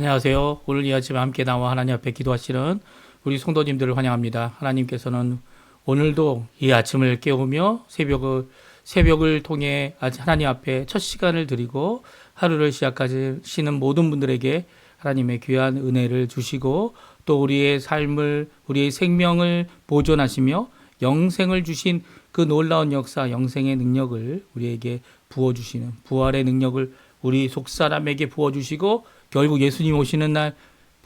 안녕하세요. 오늘 이 아침에 함께 나와 하나님 앞에 기도하시는 우리 성도님들을 환영합니다. 하나님께서는 오늘도 이 아침을 깨우며 새벽을 통해 하나님 앞에 첫 시간을 드리고 하루를 시작하시는 모든 분들에게 하나님의 귀한 은혜를 주시고 또 우리의 삶을, 우리의 생명을 보존하시며 영생을 주신 그 놀라운 역사, 영생의 능력을 우리에게 부어주시는 부활의 능력을 우리 속사람에게 부어주시고 결국 예수님 오시는 날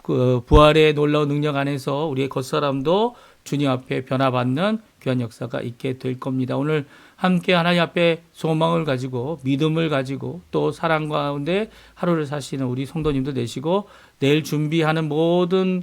그 부활의 놀라운 능력 안에서 우리의 겉사람도 주님 앞에 변화받는 귀한 역사가 있게 될 겁니다. 오늘 함께 하나님 앞에 소망을 가지고 믿음을 가지고 또 사랑 가운데 하루를 사시는 우리 성도님도 되시고 내일 준비하는 모든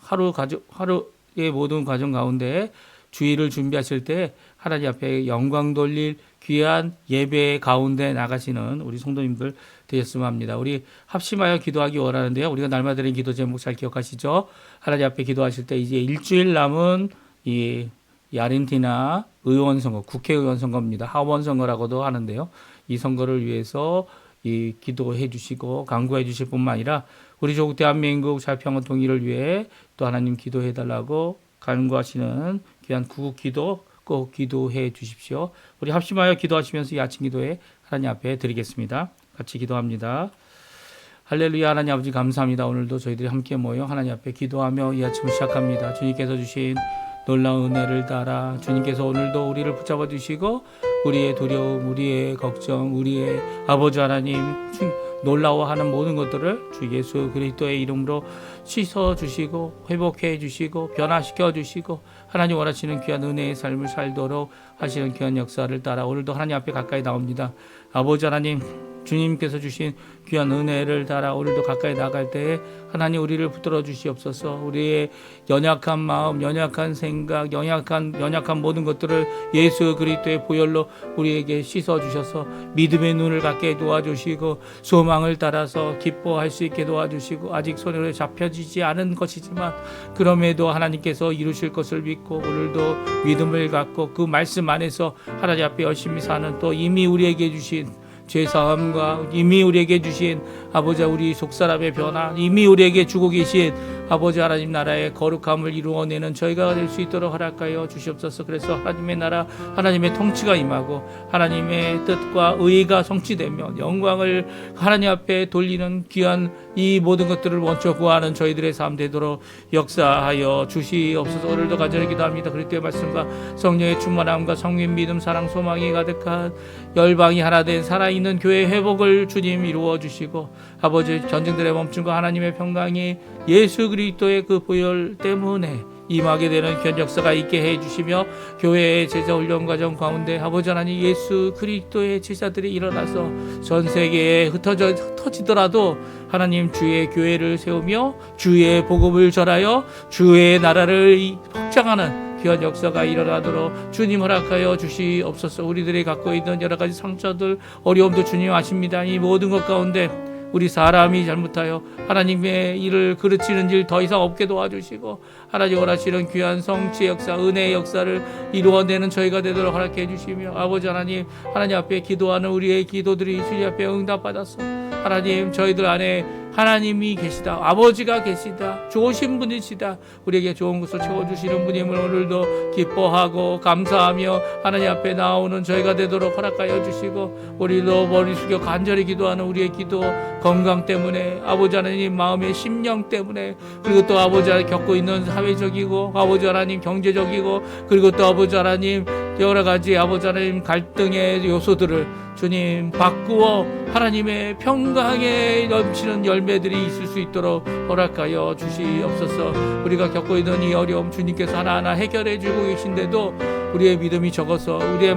하루의 모든 과정 가운데 주일을 준비하실 때 하나님 앞에 영광 돌릴 귀한 예배 가운데 나가시는 우리 성도님들 되셨으면 합니다. 우리 합심하여 기도하기 원하는데요. 우리가 날마다 드린 기도 제목 잘 기억하시죠? 하나님 앞에 기도하실 때 이제 일주일 남은 이 아르헨티나 의원 선거, 국회의원 선거입니다. 하원 선거라고도 하는데요. 이 선거를 위해서 이 기도해 주시고 강구해 주실 뿐만 아니라 우리 조국 대한민국 자유평화 통일을 위해 또 하나님 기도해 달라고 간구하시는 귀한 구국 기도 꼭 기도해 주십시오. 우리 합심하여 기도하시면서 이 아침 기도에 하나님 앞에 드리겠습니다. 같이 기도합니다. 할렐루야. 하나님 아버지 감사합니다. 오늘도 저희들이 함께 모여 하나님 앞에 기도하며 이 아침을 시작합니다. 주님께서 주신 놀라운 은혜를 따라 주님께서 오늘도 우리를 붙잡아 주시고 우리의 두려움, 우리의 걱정, 우리의 아버지 하나님 놀라워하는 모든 것들을 주 예수 그리스도의 이름으로 씻어주시고 회복해 주시고 변화시켜 주시고 하나님 원하시는 귀한 은혜의 삶을 살도록 하시는 귀한 역사를 따라 오늘도 하나님 앞에 가까이 나옵니다. 아버지 하나님 주님께서 주신 귀한 은혜를 따라 오늘도 가까이 나갈 때에 하나님 우리를 붙들어 주시옵소서. 우리의 연약한 마음, 연약한 생각, 연약한 모든 것들을 예수 그리스도의 보혈로 우리에게 씻어 주셔서 믿음의 눈을 갖게 도와주시고 소망을 따라서 기뻐할 수 있게 도와주시고 아직 손에 잡혀지지 않은 것이지만 그럼에도 하나님께서 이루실 것을 믿고 오늘도 믿음을 갖고 그 말씀 안에서 하나님 앞에 열심히 사는 또 이미 우리에게 주신 죄사함과 이미 우리에게 주신 아버지 우리 속사람의 변화 이미 우리에게 주고 계신 아버지 하나님 나라의 거룩함을 이루어내는 저희가 될 수 있도록 허락하여 주시옵소서. 그래서 하나님의 나라 하나님의 통치가 임하고 하나님의 뜻과 의가 성취되며 영광을 하나님 앞에 돌리는 귀한 이 모든 것들을 원처 구하는 저희들의 삶 되도록 역사하여 주시옵소서. 오늘도 간절히 기도합니다. 그리스도의 말씀과 성령의 충만함과 성령 믿음 사랑 소망이 가득한 열방이 하나 된 살아있는 교회 회복을 주님 이루어 주시고 아버지 전쟁들의 멈춤과 하나님의 평강이 예수 그리스도의 그 보혈 때문에 임하게 되는 귀한 역사가 있게 해주시며 교회의 제자 훈련 과정 가운데 아버지 하나님 예수 그리스도의 제자들이 일어나서 전 세계에 흩어지더라도 하나님 주의 교회를 세우며 주의 복음을 전하여 주의 나라를 확장하는 귀한 역사가 일어나도록 주님 허락하여 주시옵소서. 우리들이 갖고 있는 여러 가지 상처들 어려움도 주님 아십니다. 이 모든 것 가운데 우리 사람이 잘못하여 하나님의 일을 그르치는 일 더 이상 없게 도와주시고 하나님 원하시는 귀한 성취의 역사 은혜의 역사를 이루어내는 저희가 되도록 허락해 주시며 아버지 하나님 앞에 기도하는 우리의 기도들이 주님 앞에 응답받았어. 하나님 저희들 안에 하나님이 계시다. 아버지가 계시다. 좋으신 분이시다. 우리에게 좋은 것을 채워주시는 분임을 오늘도 기뻐하고 감사하며 하나님 앞에 나오는 저희가 되도록 허락하여 주시고 우리도 머리 숙여 간절히 기도하는 우리의 기도 건강 때문에 아버지 하나님 마음의 심령 때문에 그리고 또 아버지 하나님 겪고 있는 사회적이고 아버지 하나님 경제적이고 그리고 또 아버지 하나님 여러 가지 아버지 하나님 갈등의 요소들을 주님 바꾸어 하나님의 평강에 넘치는 열매들이 있을 수 있도록 허락하여 주시옵소서. 우리가 겪고 있는 이 어려움 주님께서 하나하나 해결해 주고 계신데도 우리의 믿음이 적어서 우리의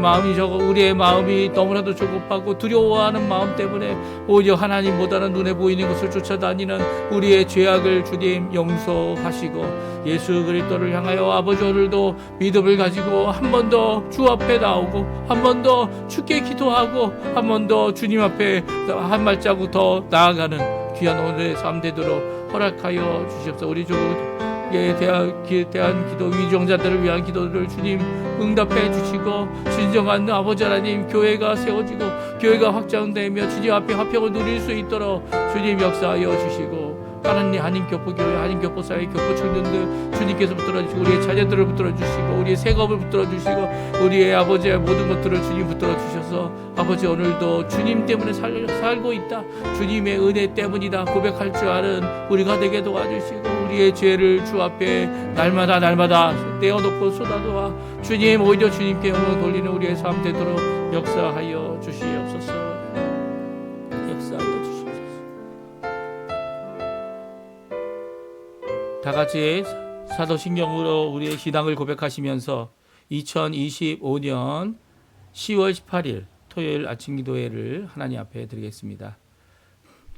마음이 너무나도 조급하고 두려워하는 마음 때문에 오히려 하나님보다는 눈에 보이는 것을 쫓아다니는 우리의 죄악을 주님 용서하시고 예수 그리스도를 향하여 아버지 오늘도 믿음을 가지고 한 번 더 주 앞에 나오고 한 번 더 주께 기도하고 한 번 더 주님 앞에 한 발자국 더 나아가는 귀한 오늘의 삶 되도록 허락하여 주시옵소서. 우리 조국에 대한 기도 위정자들을 위한 기도를 주님 응답해 주시고 진정한 아버지 하나님 교회가 세워지고 교회가 확장되며 주님 앞에 화평을 누릴 수 있도록 주님 역사하여 주시고 하나님 한인교포교회, 한인교포사회, 교포청년들 주님께서 붙들어 주시고 우리의 자녀들을 붙들어 주시고 우리의 생업을 붙들어 주시고 우리의 아버지의 모든 것들을 주님 붙들어 주셔서 아버지 오늘도 주님 때문에 살고 있다, 주님의 은혜 때문이다 고백할 줄 아는 우리가 되게 도와주시고 우리의 죄를 주 앞에 날마다 떼어놓고 쏟아놓아 주님 오히려 주님께 영광 돌리는 우리의 삶 되도록 역사하여 주시옵소서. 역사하여 주시옵소서. 다 같이 사도신경으로 우리의 신앙을 고백하시면서 2025년 10월 18일 토요일 아침 기도회를 하나님 앞에 드리겠습니다.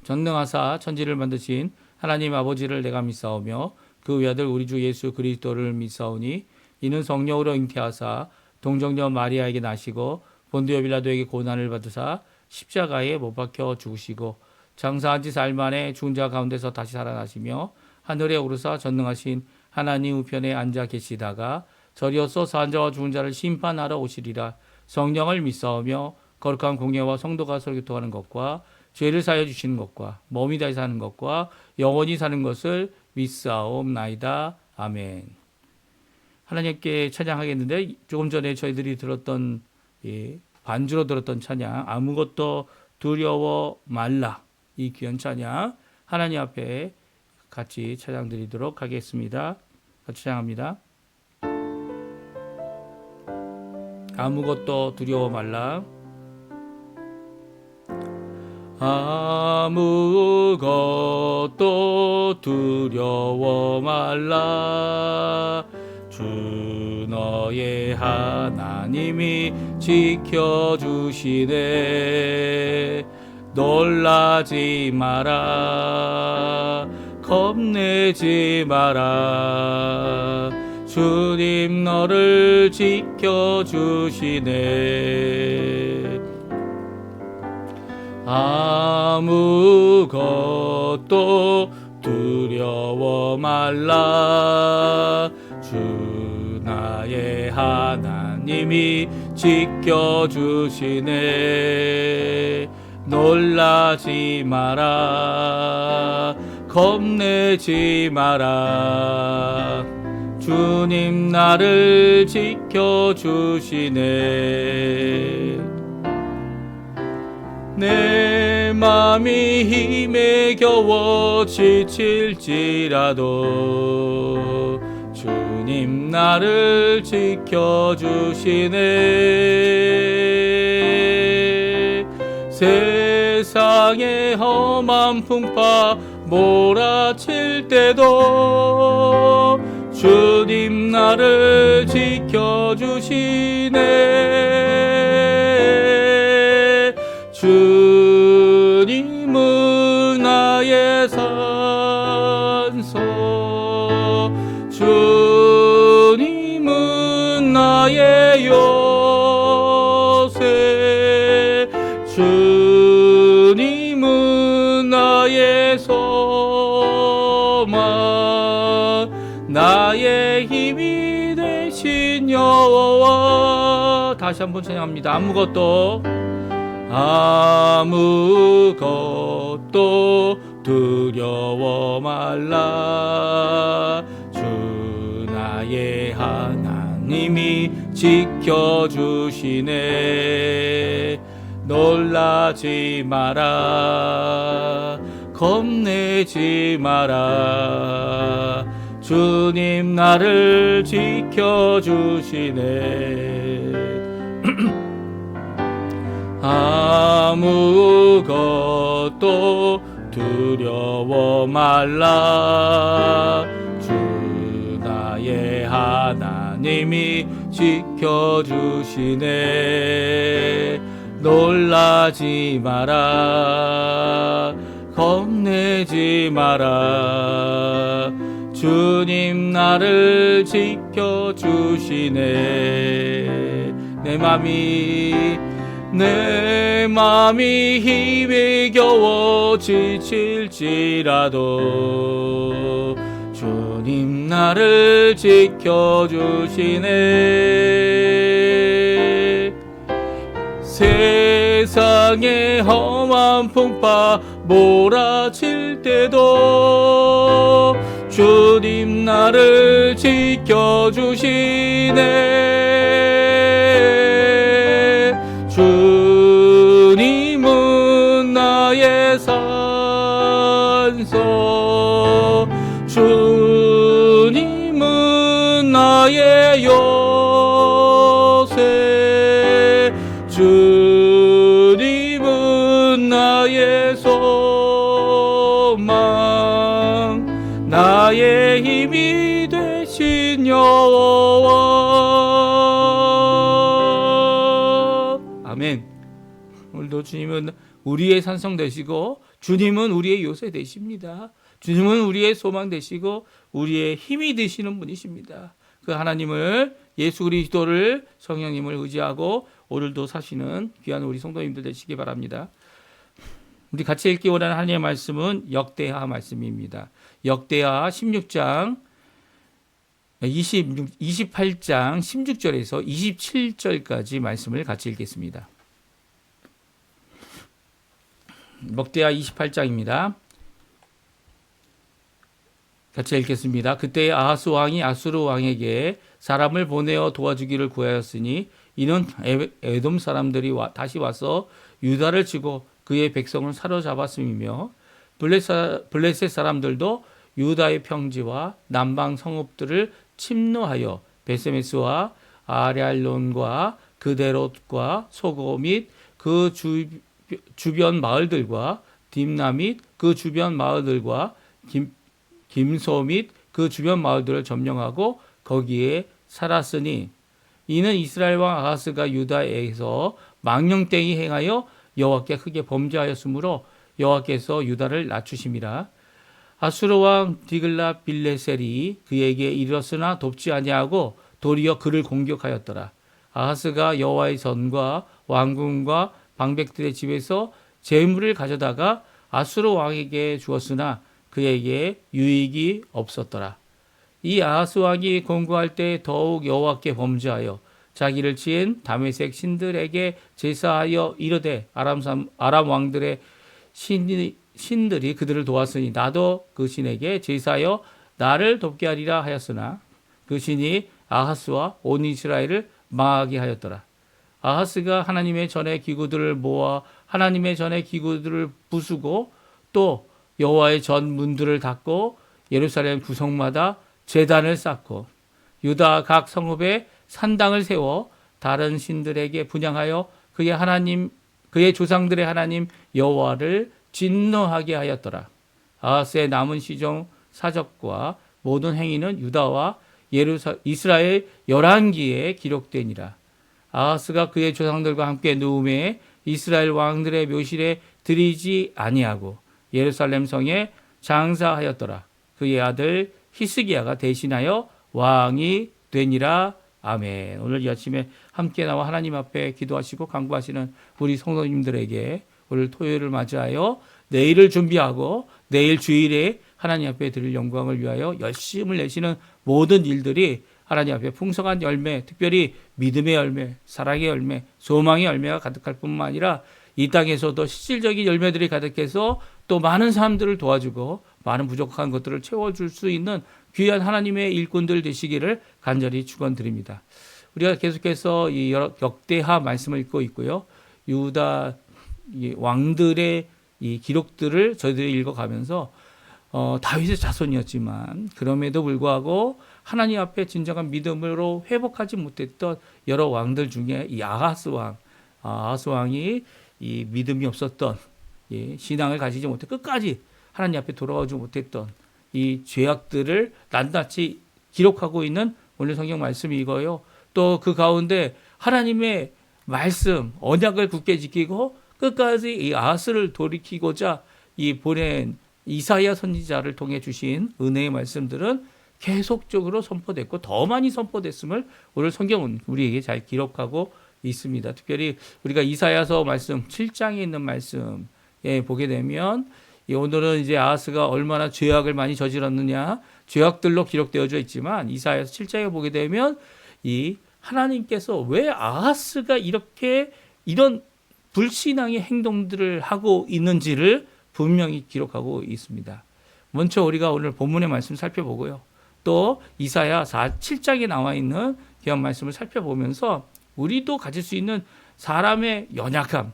전능하사 천지를 만드신 하나님 아버지를 내가 믿사오며 그 외아들 우리 주 예수 그리스도를 믿사오니 이는 성령으로 잉태하사 동정녀 마리아에게 나시고 본디오 빌라도에게 고난을 받으사 십자가에 못 박혀 죽으시고 장사한 지 사흘 만에 죽은 자 가운데서 다시 살아나시며 하늘에 오르사 전능하신 하나님 우편에 앉아 계시다가 저리어서 산 자와 죽은 자를 심판하러 오시리라. 성령을 믿사오며 거룩한 공예와 성도가 서로 교통하는 것과 죄를 사하여 주시는 것과 몸이 다시 사는 것과 영원히 사는 것을 믿사옵나이다. 아멘. 하나님께 찬양하겠는데 조금 전에 저희들이 들었던 반주로 들었던 찬양 아무것도 두려워 말라, 이 귀한 찬양 하나님 앞에 같이 찬양 드리도록 하겠습니다. 같이 찬양합니다. 아무것도 두려워 말라. 아무것도 두려워 말라. 주 너의 하나님이 지켜주시네. 놀라지 마라. 겁내지 마라. 주님 너를 지켜주시네. 아무것도 두려워 말라. 주 나의 하나님이 지켜주시네. 놀라지 마라. 겁내지 마라. 주님 나를 지켜주시네. 내 맘이 힘에 겨워 지칠지라도 주님 나를 지켜주시네. 세상의 험한 풍파 몰아칠 때도 주님 나를 지켜주시네. 주님은 나의 산소, 주님은 나의 요새, 주님은 나의 소망, 나의 힘이 되신 여호와. 다시 한번 찬양합니다. 아무것도 두려워 말라. 주 나의 하나님이 지켜주시네. 놀라지 마라. 겁내지 마라. 주님 나를 지켜주시네. 아무것도 두려워 말라. 주 나의 하나님이 지켜주시네. 놀라지 마라. 겁내지 마라. 주님 나를 지켜주시네. 내 맘이 힘에 겨워 지칠지라도 주님 나를 지켜주시네. 세상의 험한 풍파 몰아칠 때도 주님 나를 지켜주시네. 주님은 나의 산소, 주님은 나의 요새, 주님은 나의 소망, 나의 힘이 되신 여호와. 아멘. 오늘도 주님은 우리의 산성 되시고 주님은 우리의 요새 되십니다. 주님은 우리의 소망 되시고 우리의 힘이 되시는 분이십니다. 그 하나님을, 예수 그리스도를, 성령님을 의지하고 오늘도 사시는 귀한 우리 성도님들 되시기 바랍니다. 우리 같이 읽기 원하는 하나님의 말씀은 역대하 말씀입니다. 역대하 16장 28장 16절에서 27절까지 말씀을 같이 읽겠습니다. 역대하 28장입니다. 같이 읽겠습니다. 그때 아하스 왕이 아수르 왕에게 사람을 보내어 도와주기를 구하였으니 이는 에돔 사람들이 다시 와서 유다를 치고 그의 백성을 사로잡았음이며 블레셋 사람들도 유다의 평지와 남방 성읍들을 침노하여 베세메스와 아레알론과 그데롯과 소고 및 그 주변 마을들과 딥나 및 그 주변 마을들과 김소 및 그 주변 마을들을 점령하고 거기에 살았으니 이는 이스라엘 왕 아하스가 유다에서 망령되이 행하여 여호와께 크게 범죄하였으므로 여호와께서 유다를 낮추심이라. 아수르 왕 디글라 빌레셀이 그에게 이르렀으나 돕지 아니하고 도리어 그를 공격하였더라. 아하스가 여호와의 전과 왕궁과 방백들의 집에서 재물을 가져다가 아수르 왕에게 주었으나 그에게 유익이 없었더라. 이 아하스 왕이 공고할 때 더욱 여호와께 범죄하여 자기를 지은 다메섹 신들에게 제사하여 이르되 아람 왕들의 신들이 그들을 도왔으니 나도 그 신에게 제사하여 나를 돕게 하리라 하였으나 그 신이 아하스와 온 이스라엘을 망하게 하였더라. 아하스가 하나님의 전에 기구들을 모아 하나님의 전에 기구들을 부수고 또 여호와의 전 문들을 닫고 예루살렘 구성마다 제단을 쌓고 유다 각 성읍에 산당을 세워 다른 신들에게 분향하여 그의 조상들의 하나님 여호와를 진노하게 하였더라. 아하스의 남은 시종 사적과 모든 행위는 유다와 이스라엘 11기에 기록되니라. 아하스가 그의 조상들과 함께 누움에 이스라엘 왕들의 묘실에 들이지 아니하고 예루살렘 성에 장사하였더라. 그의 아들 히스기야가 대신하여 왕이 되니라. 아멘. 오늘 이 아침에 함께 나와 하나님 앞에 기도하시고 간구하시는 우리 성도님들에게 오늘 토요일을 맞이하여 내일을 준비하고 내일 주일에 하나님 앞에 드릴 영광을 위하여 열심을 내시는 모든 일들이 하나님 앞에 풍성한 열매, 특별히 믿음의 열매, 사랑의 열매, 소망의 열매가 가득할 뿐만 아니라 이 땅에서도 실질적인 열매들이 가득해서 또 많은 사람들을 도와주고 많은 부족한 것들을 채워줄 수 있는 귀한 하나님의 일꾼들 되시기를 간절히 축원드립니다. 우리가 계속해서 이 역대하 말씀을 읽고 있고요. 유다 왕들의 이 기록들을 저희들이 읽어가면서 다윗의 자손이었지만 그럼에도 불구하고 하나님 앞에 진정한 믿음으로 회복하지 못했던 여러 왕들 중에 이 아하스 왕이 이 믿음이 없었던 신앙을 가지지 못해 끝까지 하나님 앞에 돌아오지 못했던 이 죄악들을 낱낱이 기록하고 있는 오늘 성경 말씀이 이거요. 또 그 가운데 하나님의 말씀, 언약을 굳게 지키고 끝까지 이 아하스를 돌이키고자 이 보낸 이사야 선지자를 통해 주신 은혜의 말씀들은 계속적으로 선포됐고 더 많이 선포됐음을 오늘 성경은 우리에게 잘 기록하고 있습니다. 특별히 우리가 이사야서 말씀 7장에 있는 말씀에 보게 되면 오늘은 이제 아하스가 얼마나 죄악을 많이 저질렀느냐 죄악들로 기록되어져 있지만 이사야서 7장에 보게 되면 이 하나님께서 왜 아하스가 이런 불신앙의 행동들을 하고 있는지를 분명히 기록하고 있습니다. 먼저 우리가 오늘 본문의 말씀 살펴보고요. 또 이사야 7장에 나와 있는 귀한 말씀을 살펴보면서 우리도 가질 수 있는 사람의 연약함,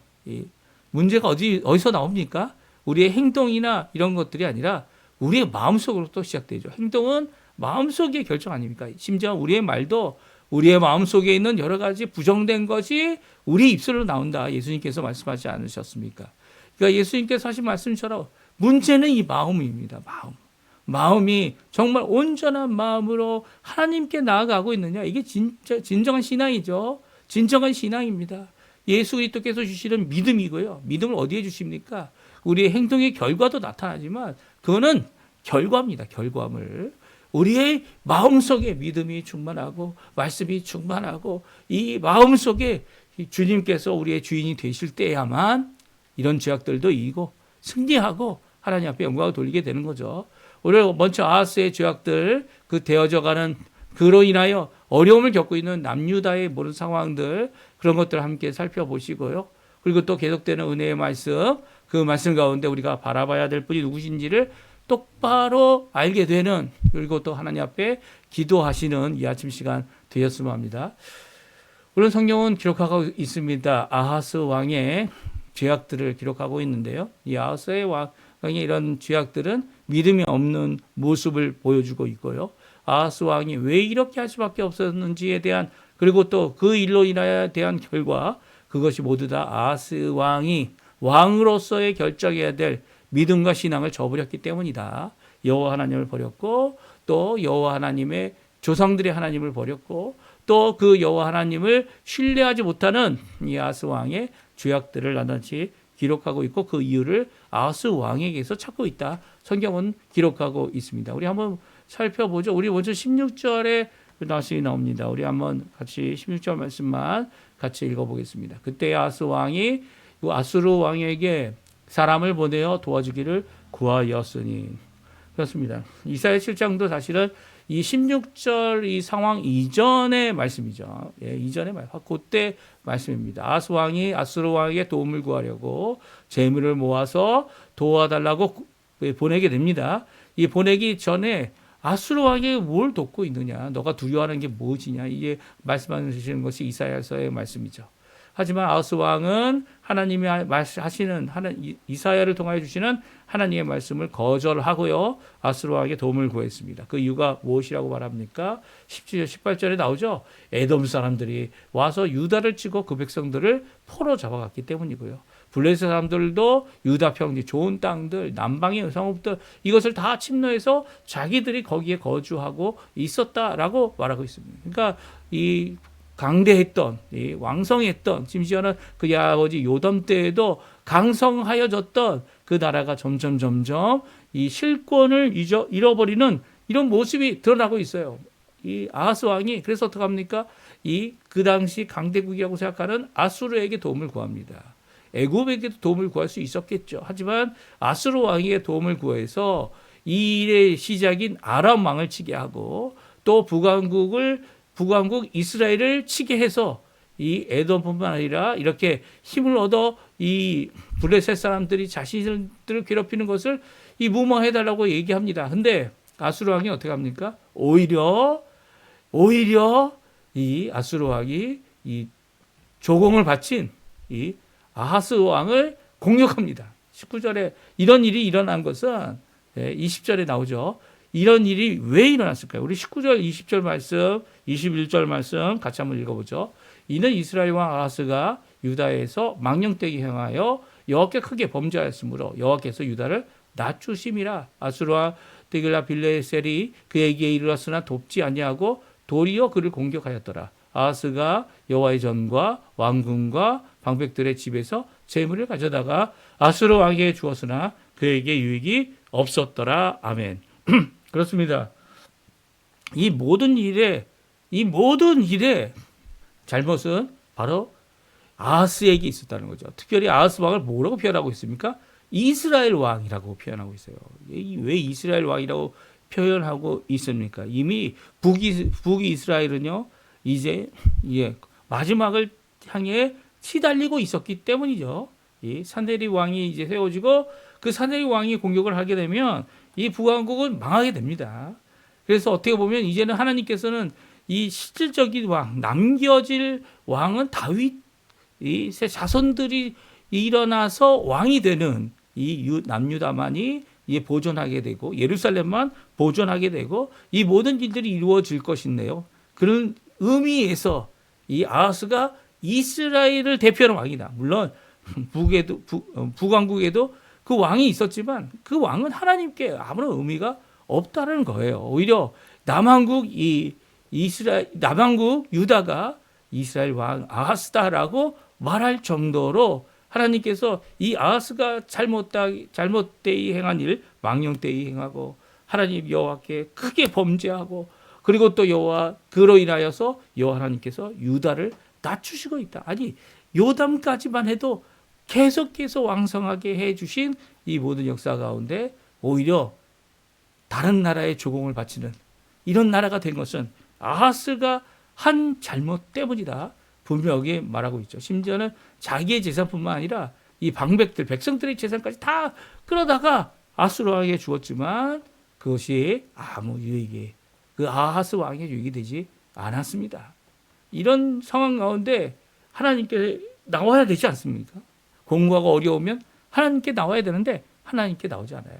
문제가 어디서 나옵니까? 우리의 행동이나 이런 것들이 아니라 우리의 마음속으로 또 시작되죠. 행동은 마음속의 결정 아닙니까? 심지어 우리의 말도 우리의 마음속에 있는 여러 가지 부정된 것이 우리 입술로 나온다. 예수님께서 말씀하지 않으셨습니까? 그러니까 예수님께서 하신 말씀처럼 문제는 이 마음입니다. 마음이 정말 온전한 마음으로 하나님께 나아가고 있느냐? 이게 진정한 신앙이죠. 진정한 신앙입니다. 예수 그리스도께서 주시는 믿음이고요. 믿음을 어디에 주십니까? 우리의 행동의 결과도 나타나지만 그거는 결과입니다. 결과물. 우리의 마음속에 믿음이 충만하고 말씀이 충만하고 이 마음속에 주님께서 우리의 주인이 되실 때야만 이런 죄악들도 이기고 승리하고 하나님 앞에 영광을 돌리게 되는 거죠. 오늘 먼저 아하스의 죄악들, 그 되어져가는 그로 인하여 어려움을 겪고 있는 남유다의 모든 상황들, 그런 것들을 함께 살펴보시고요. 그리고 또 계속되는 은혜의 말씀, 그 말씀 가운데 우리가 바라봐야 될 분이 누구신지를 똑바로 알게 되는, 그리고 또 하나님 앞에 기도하시는 이 아침 시간 되었으면 합니다. 오늘 성경은 기록하고 있습니다. 아하스 왕의 죄악들을 기록하고 있는데요. 이 아하스의 왕의 이런 죄악들은 믿음이 없는 모습을 보여주고 있고요. 아하스 왕이 왜 이렇게 할 수밖에 없었는지에 대한, 그리고 또 그 일로 인하여 대한 결과, 그것이 모두 다 아하스 왕이 왕으로서의 결정해야 될 믿음과 신앙을 저버렸기 때문이다. 여호와 하나님을 버렸고, 또 여호와 하나님의 조상들의 하나님을 버렸고, 또 그 여호와 하나님을 신뢰하지 못하는 이 아하스 왕의 죄악들을 나눠지 기록하고 있고, 그 이유를 아하스 왕에게서 찾고 있다. 성경은 기록하고 있습니다. 우리 한번 살펴보죠. 우리 먼저 16절에 말씀이 나옵니다. 우리 한번 같이 16절 말씀만 같이 읽어보겠습니다. 그때 아하스 왕이 아수르 왕에게 사람을 보내어 도와주기를 구하였으니. 그렇습니다. 이사야 7장도 사실은 이 16절 이 상황 이전의 말씀이죠. 예, 이전의 말씀. 그때 말씀입니다. 아하스 왕이 아수르 왕에게 도움을 구하려고 재물을 모아서 도와달라고 보내게 됩니다. 이 보내기 전에 아수르 왕에게 뭘 돕고 있느냐, 너가 두려워하는 게 무엇이냐, 이게 말씀하시는 것이 이사야서의 말씀이죠. 하지만 아하스 왕은 하나님이 하시는 이사야를 통하여 주시는 하나님의 말씀을 거절하고요, 아하스 왕에게 도움을 구했습니다. 그 이유가 무엇이라고 말합니까? 17절 18절에 나오죠. 에돔 사람들이 와서 유다를 치고 그 백성들을 포로 잡아갔기 때문이고요. 블레셋 사람들도 유다 평지 좋은 땅들, 남방의 성읍들, 이것을 다 침노해서 자기들이 거기에 거주하고 있었다라고 말하고 있습니다. 그러니까 이 강대했던, 이 왕성했던, 심지어는 그 아버지 요담 때에도 강성하여졌던 그 나라가 점점 이 실권을 잃어버리는 이런 모습이 드러나고 있어요. 이 아하스 왕이 그래서 어떻게 합니까? 그 당시 강대국이라고 생각하는 아수르에게 도움을 구합니다. 애굽에게도 도움을 구할 수 있었겠죠. 하지만 아수르 왕에게 도움을 구해서 이 일의 시작인 아람 왕을 치게 하고, 또 북왕국 이스라엘을 치게 해서 이 에돔뿐만 아니라 이렇게 힘을 얻어 이 블레셋 사람들이 자신들을 괴롭히는 것을 이 무마해달라고 얘기합니다. 근데 아수르 왕이 어떻게 합니까? 오히려 이 아수르 왕이 이 조공을 바친 이 아하스 왕을 공격합니다. 19절에 이런 일이 일어난 것은 20절에 나오죠. 이런 일이 왜 일어났을까요? 우리 19절, 20절 말씀, 21절 말씀 같이 한번 읽어보죠. 이는 이스라엘 왕 아하스가 유다에서 망령되게 행하여 여호와께 크게 범죄하였으므로 여호와께서 유다를 낮추심이라. 아수르 왕 데길라 빌레셀이 그에게 이르렀으나 돕지 아니하고 도리어 그를 공격하였더라. 아하스가 여호와의 전과 왕궁과 방백들의 집에서 재물을 가져다가 아수르 왕에게 주었으나 그에게 유익이 없었더라. 아멘. 그렇습니다. 이 모든 일의 잘못은 바로 아하스에게 있었다는 거죠. 특별히 아하스 왕을 뭐라고 표현하고 있습니까? 이스라엘 왕이라고 표현하고 있어요. 왜 이스라엘 왕이라고 표현하고 있습니까? 이미 북이스라엘은요, 이제 마지막을 향해 치달리고 있었기 때문이죠. 이 산헤립 왕이 이제 세워지고 그 사내립 왕이 공격을 하게 되면 이 북왕국은 망하게 됩니다. 그래서 어떻게 보면 이제는 하나님께서는 이 실질적인 왕, 남겨질 왕은 다윗 이 세 자손들이 일어나서 왕이 되는 이 남유다만이 보존하게 되고 예루살렘만 보존하게 되고 이 모든 일들이 이루어질 것인데요. 그런 의미에서 이 아하스가 이스라엘을 대표하는 왕이다. 물론 북왕국에도 그 왕이 있었지만 그 왕은 하나님께 아무런 의미가 없다는 거예요. 오히려 남왕국 남왕국 유다가 이스라엘 왕 아하스다라고 말할 정도로 하나님께서 이 아하스가 잘못되이 행한 일, 망령되이 행하고 하나님 여호와께 크게 범죄하고 그리고 또 그로 인하여서 여호와 하나님께서 유다를 낮추시고 있다. 아니 요담까지만 해도 계속해서 왕성하게 해주신 이 모든 역사 가운데 오히려 다른 나라의 조공을 바치는 이런 나라가 된 것은 아하스가 한 잘못 때문이다. 분명히 말하고 있죠. 심지어는 자기의 재산뿐만 아니라 이 방백들, 백성들의 재산까지 다 끌어다가 아수르 왕에게 주었지만 그것이 아무 유익이 그 아하스 왕의 유익이 되지 않았습니다. 이런 상황 가운데 하나님께 나와야 되지 않습니까? 공부하고 어려우면 하나님께 나와야 되는데 하나님께 나오지 않아요.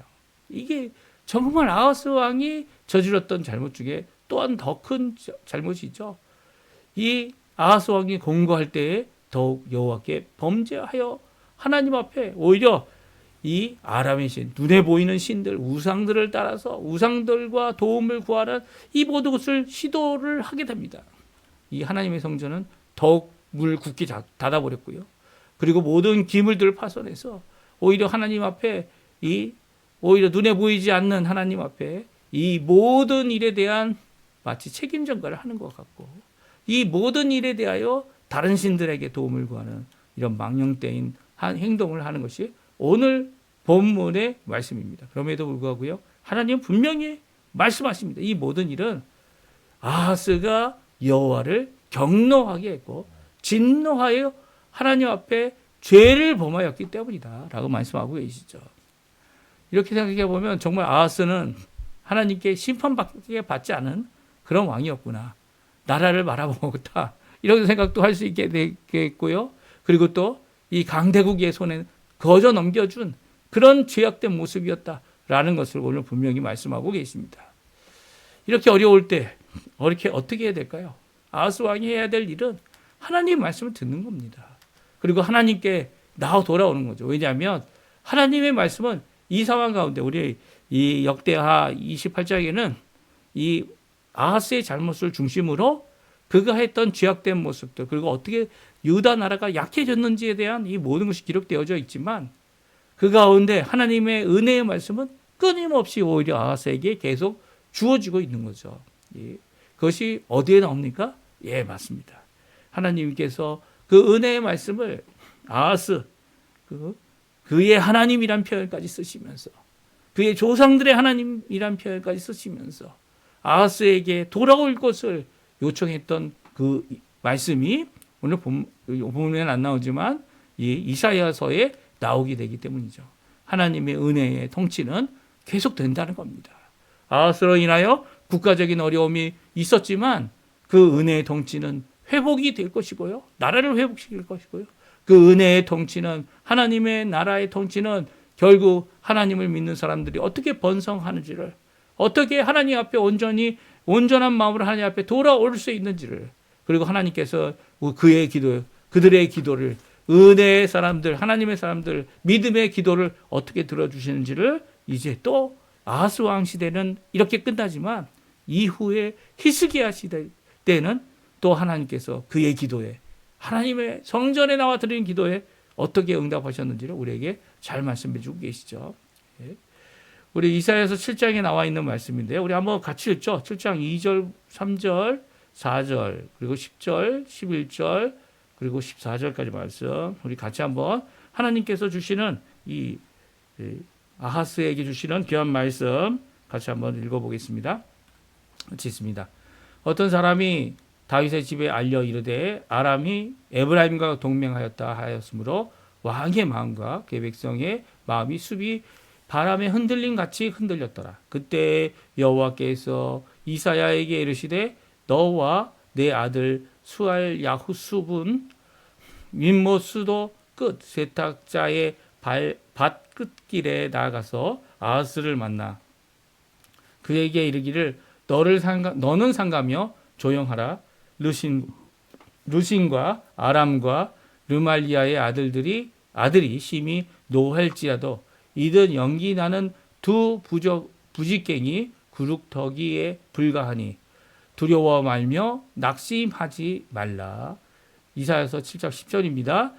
이게 정말 아하스 왕이 저질렀던 잘못 중에 또한 더 큰 잘못이죠. 이 아하스 왕이 공고할 때에 더욱 여호와께 범죄하여 하나님 앞에 오히려 이 아람의 신, 눈에 보이는 신들, 우상들을 따라서 우상들과 도움을 구하는 이 모든 것을 시도를 하게 됩니다. 이 하나님의 성전은 더욱 물 굳게 닫아버렸고요. 그리고 모든 기물들을 파손해서 오히려 하나님 앞에 오히려 눈에 보이지 않는 하나님 앞에 이 모든 일에 대한 마치 책임 전가를 하는 것 같고 이 모든 일에 대하여 다른 신들에게 도움을 구하는 이런 망령되인 행동을 하는 것이 오늘 본문의 말씀입니다. 그럼에도 불구하고요. 하나님은 분명히 말씀하십니다. 이 모든 일은 아하스가 여호와를 경노하게 했고 진노하여 하나님 앞에 죄를 범하였기 때문이다 라고 말씀하고 계시죠. 이렇게 생각해 보면 정말 아하스는 하나님께 심판받게 받지 않은 그런 왕이었구나. 나라를 말아먹었다. 이런 생각도 할 수 있게 되겠고요. 그리고 또 이 강대국의 손에 거저 넘겨준 그런 죄악된 모습이었다라는 것을 오늘 분명히 말씀하고 계십니다. 이렇게 어려울 때 어떻게 해야 될까요? 아하스 왕이 해야 될 일은 하나님의 말씀을 듣는 겁니다. 그리고 하나님께 돌아오는 거죠. 왜냐하면 하나님의 말씀은 이 상황 가운데 우리 이 역대하 28장에는 이 아하스의 잘못을 중심으로 그가 했던 죄악된 모습들 그리고 어떻게 유다 나라가 약해졌는지에 대한 이 모든 것이 기록되어져 있지만 그 가운데 하나님의 은혜의 말씀은 끊임없이 오히려 아하스에게 계속 주어지고 있는 거죠. 그것이 어디에 나옵니까? 예, 맞습니다. 하나님께서 그 은혜의 말씀을 아하스 그의 하나님이란 표현까지 쓰시면서 그의 조상들의 하나님이란 표현까지 쓰시면서 아하스에게 돌아올 것을 요청했던 그 말씀이 오늘 본문에는 안 나오지만 이 이사야서에 나오게 되기 때문이죠. 하나님의 은혜의 통치는 계속된다는 겁니다. 아하스로 인하여 국가적인 어려움이 있었지만 그 은혜의 통치는 회복이 될 것이고요. 나라를 회복시킬 것이고요. 그 은혜의 통치는 하나님의 나라의 통치는 결국 하나님을 믿는 사람들이 어떻게 번성하는지를 어떻게 하나님 앞에 온전한 마음으로 하나님 앞에 돌아올 수 있는지를 그리고 하나님께서 그들의 기도를 은혜의 사람들, 하나님의 사람들, 믿음의 기도를 어떻게 들어주시는지를 이제 또 아하스 왕 시대는 이렇게 끝나지만 이후에 히스기야 시대 때는 또 하나님께서 그의 기도에 하나님의 성전에 나와 드리는 기도에 어떻게 응답하셨는지를 우리에게 잘 말씀해 주고 계시죠. 우리 이사야서 7장에 나와 있는 말씀인데요. 우리 한번 같이 읽죠. 7장 2절, 3절, 4절, 그리고 10절, 11절, 그리고 14절까지 말씀. 우리 같이 한번 하나님께서 주시는 이 아하스에게 주시는 귀한 말씀 같이 한번 읽어보겠습니다. 같이 있습니다. 어떤 사람이 다윗의 집에 알려 이르되 아람이 에브라임과 동맹하였다 하였으므로 왕의 마음과 그 백성의 마음이 숲이 바람에 흔들림 같이 흔들렸더라. 그때 여호와께서 이사야에게 이르시되 너와 내 아들 수알 야후숲은 민모수도 끝 세탁자의 밭 끝길에 나가서 아하스를 만나 그에게 이르기를 너는 상가며 조용하라. 르신과 아람과 르말리아의 아들이 심히 노할지라도 이든 연기 나는 두 부직갱이 구룩더기에 불과하니 두려워 말며 낙심하지 말라. 이사야서 7장 10절입니다.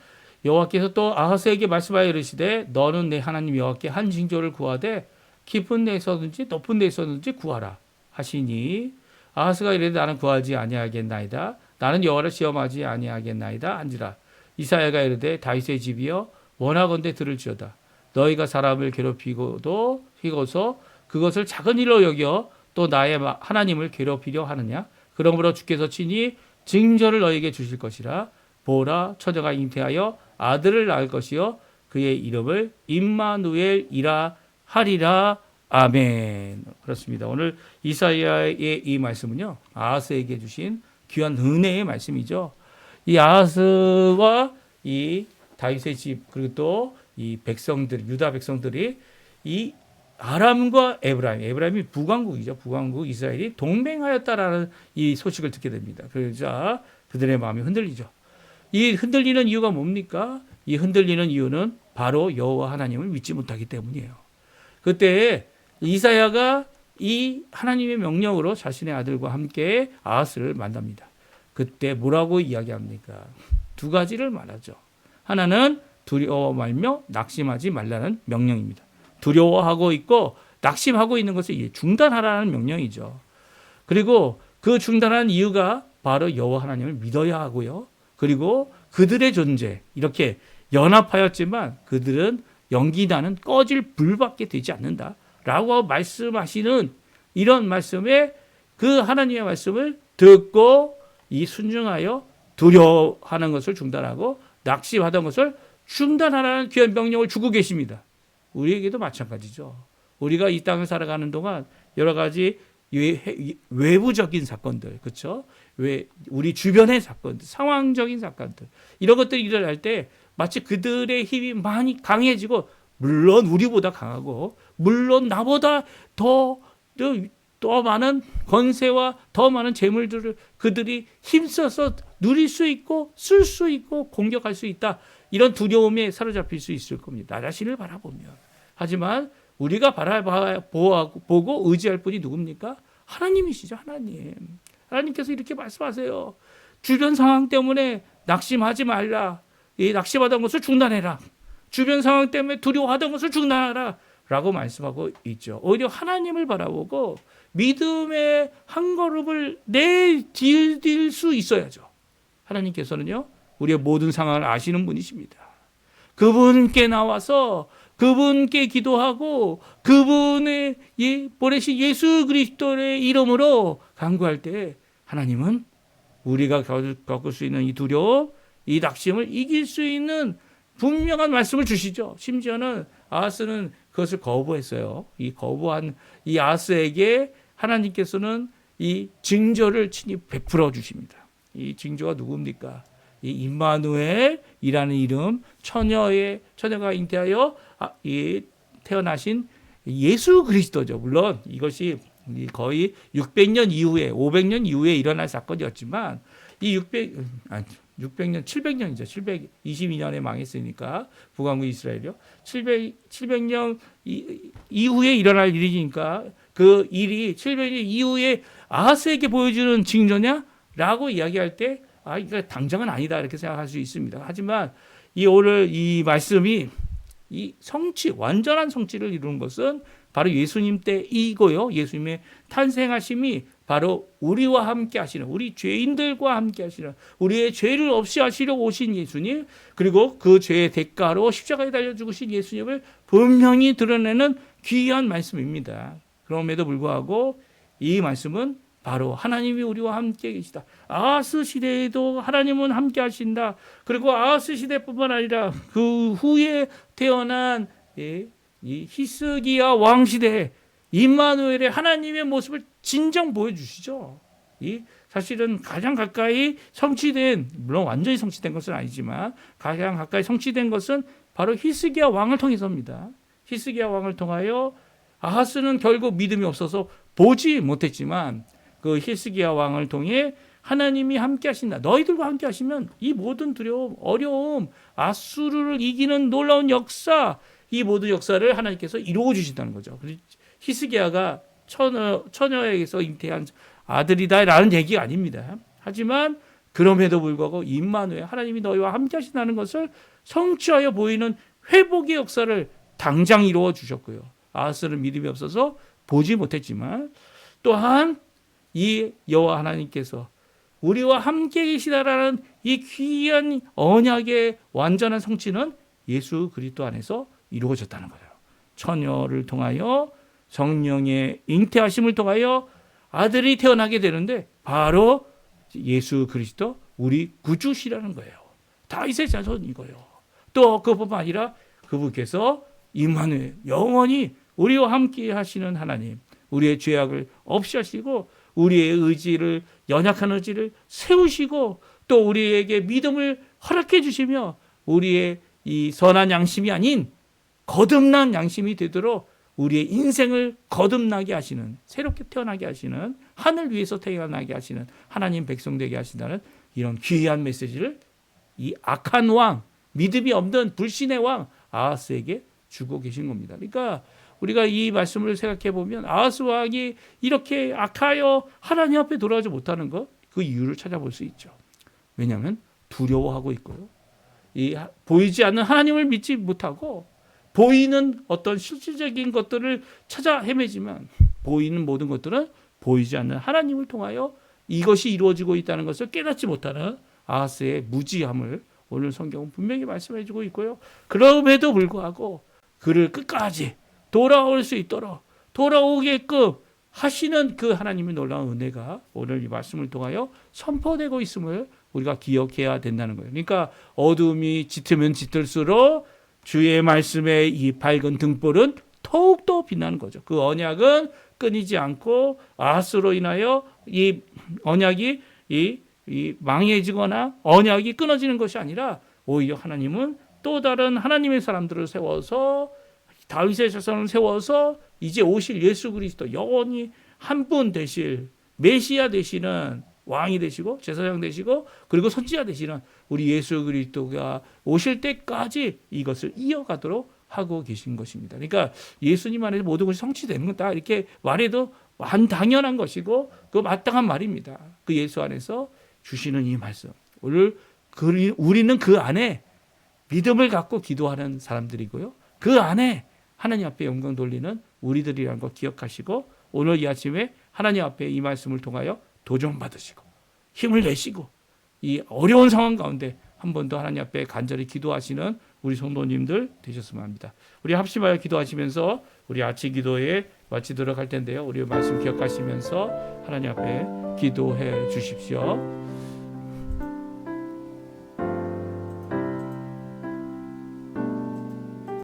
여호와께서 또 아하스에게 말씀하여 이르시되 너는 내 하나님 여호와께 한 징조를 구하되 깊은 데에서든지 높은 데에서든지 구하라 하시니 아하스가 이르되 나는 구하지 아니하겠나이다. 나는 여호와를 시험하지 아니하겠나이다 한지라. 이사야가 이르되 다윗의 집이여 원하건대 들을지어다. 너희가 사람을 괴롭히고서 그것을 작은 일로 여겨 또 나의 하나님을 괴롭히려 하느냐. 그러므로 주께서 친히 징조를 너희에게 주실 것이라. 보라 처녀가 잉태하여 아들을 낳을 것이요 그의 이름을 임마누엘이라 하리라. 아멘. 그렇습니다. 오늘 이사야의 이 말씀은요 아하스에게 주신 귀한 은혜의 말씀이죠. 이 아하스와 이 다윗의 집 그리고 또 이 백성들 유다 백성들이 이 아람과 에브라임이 북왕국이죠. 북왕국 이스라엘이 동맹하였다라는 이 소식을 듣게 됩니다. 그러자 그들의 마음이 흔들리죠. 이 흔들리는 이유가 뭡니까? 이 흔들리는 이유는 바로 여호와 하나님을 믿지 못하기 때문이에요. 그때 이사야가 이 하나님의 명령으로 자신의 아들과 함께 아하스를 만납니다. 그때 뭐라고 이야기합니까? 두 가지를 말하죠. 하나는 두려워 말며 낙심하지 말라는 명령입니다. 두려워하고 있고 낙심하고 있는 것을 중단하라는 명령이죠. 그리고 그 중단하는 이유가 바로 여호와 하나님을 믿어야 하고요. 그리고 그들의 존재 이렇게 연합하였지만 그들은 연기나는 꺼질 불밖에 되지 않는다라고 말씀하시는 이런 말씀에 그 하나님의 말씀을 듣고 이 순종하여 두려워하는 것을 중단하고 낙심하던 것을 중단하라는 귀한 명령을 주고 계십니다. 우리에게도 마찬가지죠. 우리가 이 땅을 살아가는 동안 여러 가지 외부적인 사건들, 그렇죠? 우리 주변의 사건들, 상황적인 사건들 이런 것들이 일어날 때 마치 그들의 힘이 많이 강해지고 물론 우리보다 강하고 물론 나보다 더 많은 권세와 더 많은 재물들을 그들이 힘써서 누릴 수 있고 쓸 수 있고 공격할 수 있다. 이런 두려움에 사로잡힐 수 있을 겁니다. 나 자신을 바라보면. 하지만 우리가 보고 의지할 분이 누굽니까? 하나님이시죠. 하나님. 하나님께서 이렇게 말씀하세요. 주변 상황 때문에 낙심하지 말라. 이 낙심하던 것을 중단해라. 주변 상황 때문에 두려워하던 것을 중단하라. 라고 말씀하고 있죠. 오히려 하나님을 바라보고 믿음의 한 걸음을 내디딜 수 있어야죠. 하나님께서는요. 우리의 모든 상황을 아시는 분이십니다. 그분께 나와서 그분께 기도하고 그분의 보내신 예수 그리스도의 이름으로 간구할 때 하나님은 우리가 겪을 수 있는 이 두려움, 이 낙심을 이길 수 있는 분명한 말씀을 주시죠. 심지어는 아하스는 그것을 거부했어요. 이 거부한 이 아하스에게 하나님께서는 이 징조를 친히 베풀어 주십니다. 이 징조가 누굽니까? 이 임마누엘이라는 이름, 처녀가 잉태하여 태어나신 예수 그리스도죠. 물론 이것이 거의 600년 이후에 500년 이후에 일어날 사건이었지만 이 600년 700년이죠. 722년에 망했으니까 북왕국 이스라엘이요. 700년 이후에 일어날 일이니까 그 일이 700년 이후에 아하스에게 보여주는 징조냐라고 이야기할 때 이거 당장은 아니다 이렇게 생각할 수 있습니다. 하지만 오늘 이 말씀이 이 완전한 성취를 이루는 것은 바로 예수님 때이고요. 예수님의 탄생하심이 바로 우리와 함께 하시는, 우리 죄인들과 함께 하시는, 우리의 죄를 없이 하시려고 오신 예수님, 그리고 그 죄의 대가로 십자가에 달려 죽으신 예수님을 분명히 드러내는 귀한 말씀입니다. 그럼에도 불구하고 이 말씀은 바로 하나님이 우리와 함께 계시다. 아하스 시대에도 하나님은 함께 하신다. 그리고 아하스 시대뿐만 아니라 그 후에 태어난 이 히스기야 왕 시대에 임마누엘의 하나님의 모습을 진정 보여주시죠. 이 사실은 가장 가까이 성취된, 물론 완전히 성취된 것은 아니지만 가장 가까이 성취된 것은 바로 히스기야 왕을 통해서입니다. 히스기야 왕을 통하여 아하스는 결국 믿음이 없어서 보지 못했지만 그 히스기야 왕을 통해 하나님이 함께 하신다. 너희들과 함께 하시면 이 모든 두려움, 어려움, 아수르를 이기는 놀라운 역사, 이 모든 역사를 하나님께서 이루어 주신다는 거죠. 히스기야가 처녀에게서 잉태한 아들이다라는 얘기가 아닙니다. 하지만 그럼에도 불구하고 임마누엘 하나님이 너희와 함께 하신다는 것을 성취하여 보이는 회복의 역사를 당장 이루어 주셨고요. 아하스는 믿음이 없어서 보지 못했지만 또한 이 여호와 하나님께서 우리와 함께 계시다라는 이 귀한 언약의 완전한 성취는 예수 그리스도 안에서 이루어졌다는 거예요. 처녀를 통하여 성령의 잉태하심을 통하여 아들이 태어나게 되는데 바로 예수 그리스도 우리 구주시라는 거예요. 다윗의 자손이고요. 또 그뿐만 아니라 그분께서 임마누엘 영원히 우리와 함께 하시는 하나님, 우리의 죄악을 없이 하시고 우리의 의지를, 연약한 의지를 세우시고 또 우리에게 믿음을 허락해 주시며 우리의 이 선한 양심이 아닌 거듭난 양심이 되도록 우리의 인생을 거듭나게 하시는, 새롭게 태어나게 하시는, 하늘 위에서 태어나게 하시는, 하나님 백성 되게 하신다는 이런 귀한 메시지를 이 악한 왕, 믿음이 없는 불신의 왕 아하스에게 주고 계신 겁니다. 그러니까 우리가 이 말씀을 생각해 보면 아하스 왕이 이렇게 악하여 하나님 앞에 돌아오지 못하는 것, 그 이유를 찾아볼 수 있죠. 왜냐하면 두려워하고 있고요. 보이지 않는 하나님을 믿지 못하고 보이는 어떤 실질적인 것들을 찾아 헤매지만 보이는 모든 것들은 보이지 않는 하나님을 통하여 이것이 이루어지고 있다는 것을 깨닫지 못하는 아하스의 무지함을 오늘 성경은 분명히 말씀해 주고 있고요. 그럼에도 불구하고 그를 끝까지 돌아올 수 있도록 돌아오게끔 하시는 그 하나님의 놀라운 은혜가 오늘 이 말씀을 통하여 선포되고 있음을 우리가 기억해야 된다는 거예요. 그러니까 어둠이 짙으면 짙을수록 주의 말씀의 이 밝은 등불은 더욱더 빛나는 거죠. 그 언약은 끊이지 않고 아하스로 인하여 이 언약이 망해지거나 언약이 끊어지는 것이 아니라 오히려 하나님은 또 다른 하나님의 사람들을 세워서 다윗의 자손을 세워서 이제 오실 예수 그리스도 영원히 한 분 되실 메시아 되시는 왕이 되시고 제사장 되시고 그리고 선지자 되시는 우리 예수 그리스도가 오실 때까지 이것을 이어가도록 하고 계신 것입니다. 그러니까 예수님 안에서 모든 것이 성취되는 거다 이렇게 말해도 당연한 것이고 그 마땅한 말입니다. 그 예수 안에서 주시는 이 말씀. 오늘 우리는 그 안에 믿음을 갖고 기도하는 사람들이고요. 그 안에 하나님 앞에 영광 돌리는 우리들이라는 거 기억하시고 오늘 이 아침에 하나님 앞에 이 말씀을 통하여 도전받으시고 힘을 내시고 이 어려운 상황 가운데 한 번 더 하나님 앞에 간절히 기도하시는 우리 성도님들 되셨으면 합니다. 우리 합심하여 기도하시면서 우리 아침 기도에 마치도록 할 텐데요. 우리 말씀 기억하시면서 하나님 앞에 기도해 주십시오.